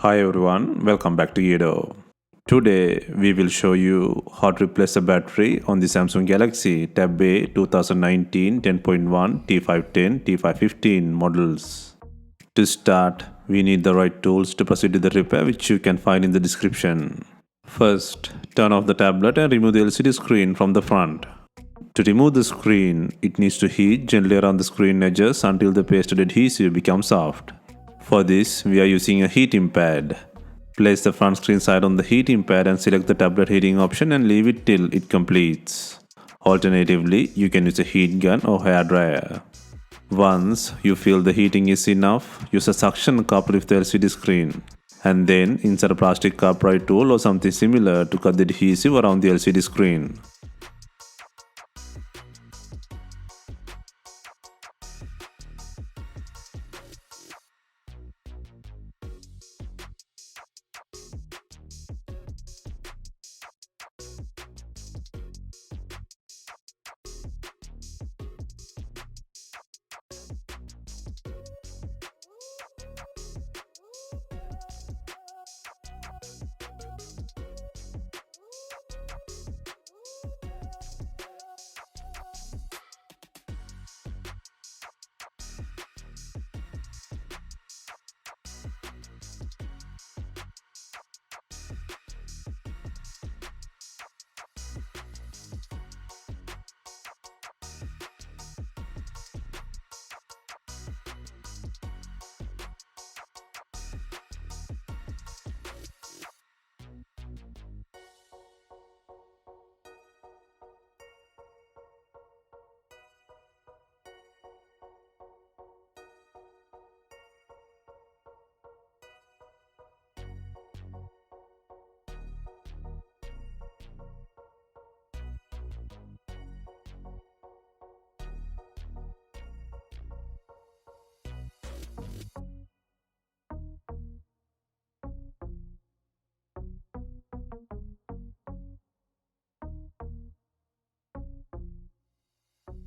Hi everyone, welcome back to Yedo. Today we will show you how to replace the battery on the Samsung Galaxy Tab A 2019 10.1 T510 T515 models. To start, we need the right tools to proceed with the repair, which you can find in the description. First, turn off the tablet and remove the LCD screen from the front. To remove the screen, it needs to heat gently around the screen edges until the pasted adhesive becomes soft. For this, we are using a heating pad. Place the front screen side on the heating pad and select the tablet heating option and leave it till it completes. Alternatively, you can use a heat gun or hair dryer. Once you feel the heating is enough, use a suction cup to lift the LCD screen. And then insert a plastic upright tool or something similar to cut the adhesive around the LCD screen.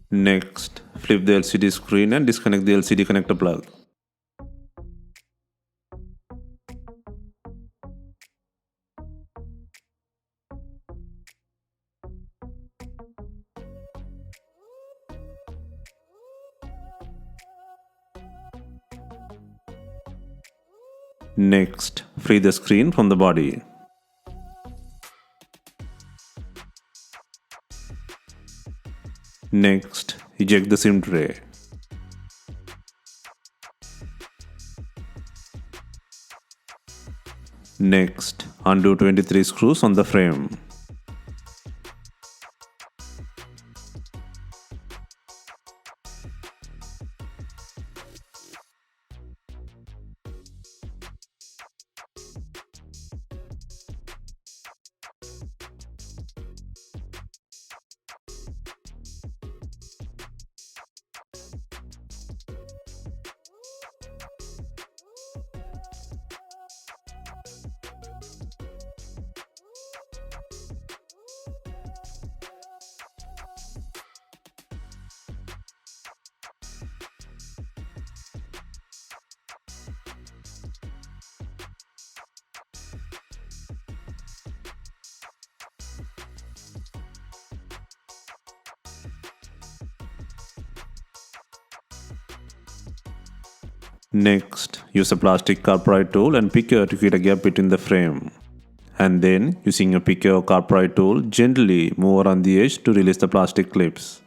Next, flip the LCD screen and disconnect the LCD connector plug. Next, free the screen from the body. Next, eject the SIM tray. Next, undo 23 screws on the frame. Next, use a plastic upright tool and picker to create a gap between the frame. And then, using a picker or upright tool, gently move around the edge to release the plastic clips.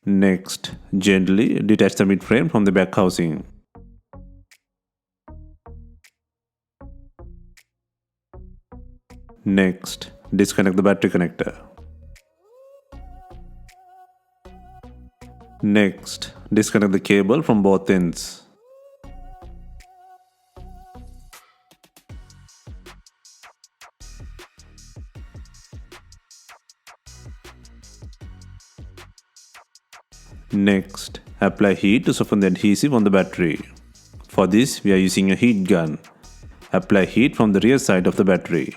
Next, gently detach the mid-frame from the back housing. Next, disconnect the battery connector. Next, disconnect the cable from both ends. Next, apply heat to soften the adhesive on the battery. For this, we are using a heat gun. Apply heat from the rear side of the battery.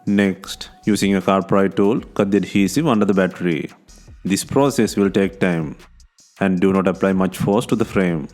Next, using a sharp pry tool, cut the adhesive under the battery. This process will take time, and do not apply much force to the frame.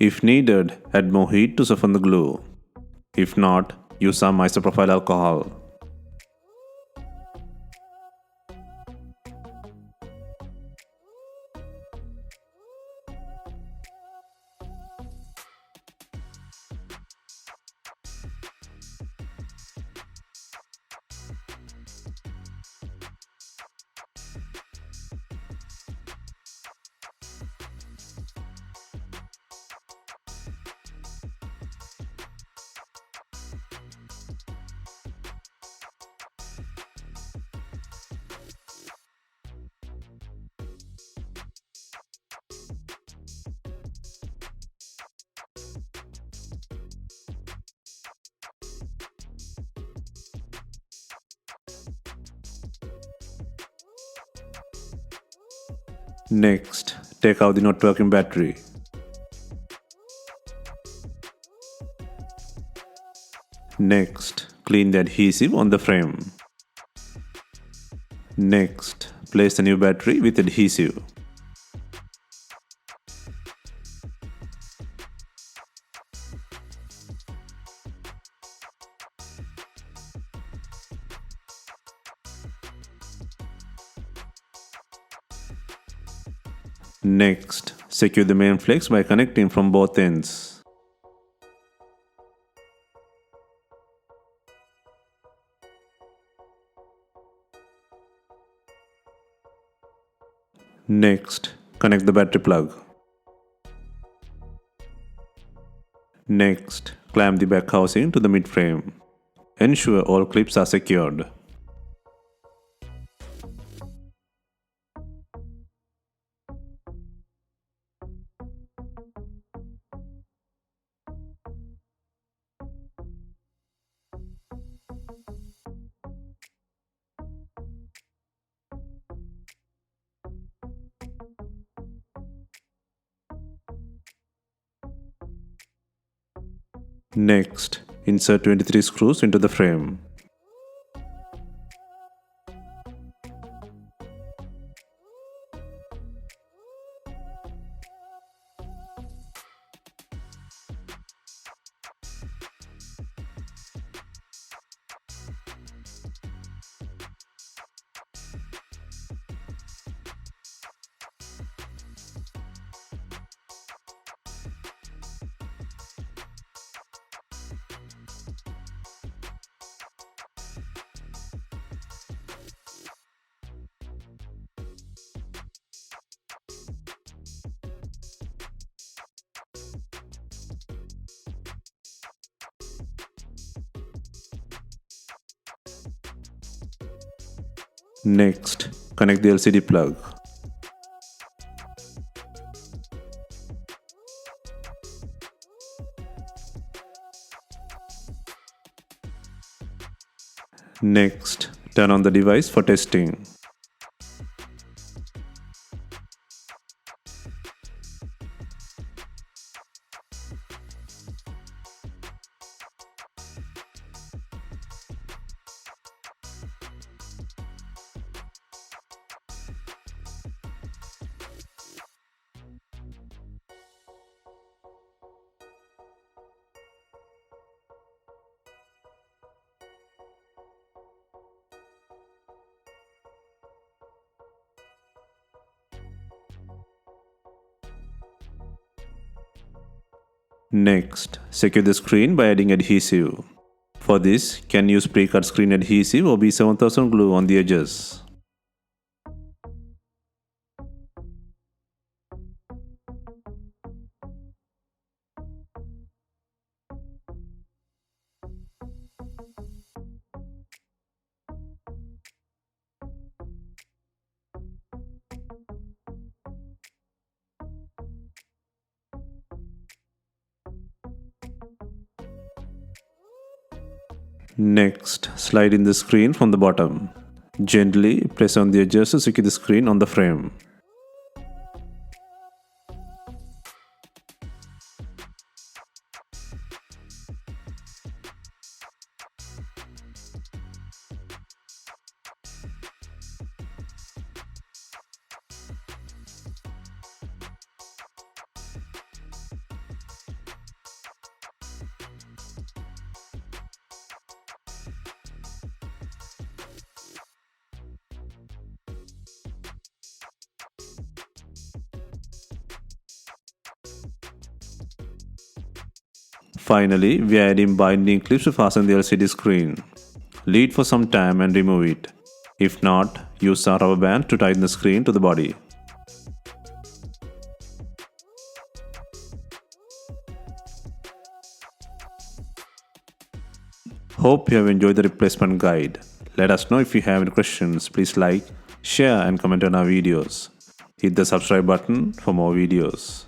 If needed, add more heat to soften the glue. If not, use some isopropyl alcohol. Next, take out the not working battery. Next, clean the adhesive on the frame. Next, place the new battery with adhesive. Next, secure the main flex by connecting from both ends. Next, connect the battery plug. Next, clamp the back housing to the mid frame. Ensure all clips are secured. Next, insert 23 screws into the frame. Next, connect the LCD plug. Next, turn on the device for testing. Next, secure the screen by adding adhesive. For this, can use pre-cut screen adhesive or B7000 glue on the edges. Next, slide in the screen from the bottom. Gently press on the edges to secure the screen on the frame. Finally, we are adding binding clips to fasten the LCD screen. Leave it for some time and remove it. If not, use some rubber band to tighten the screen to the body. Hope you have enjoyed the replacement guide. Let us know if you have any questions. Please like, share and comment on our videos. Hit the subscribe button for more videos.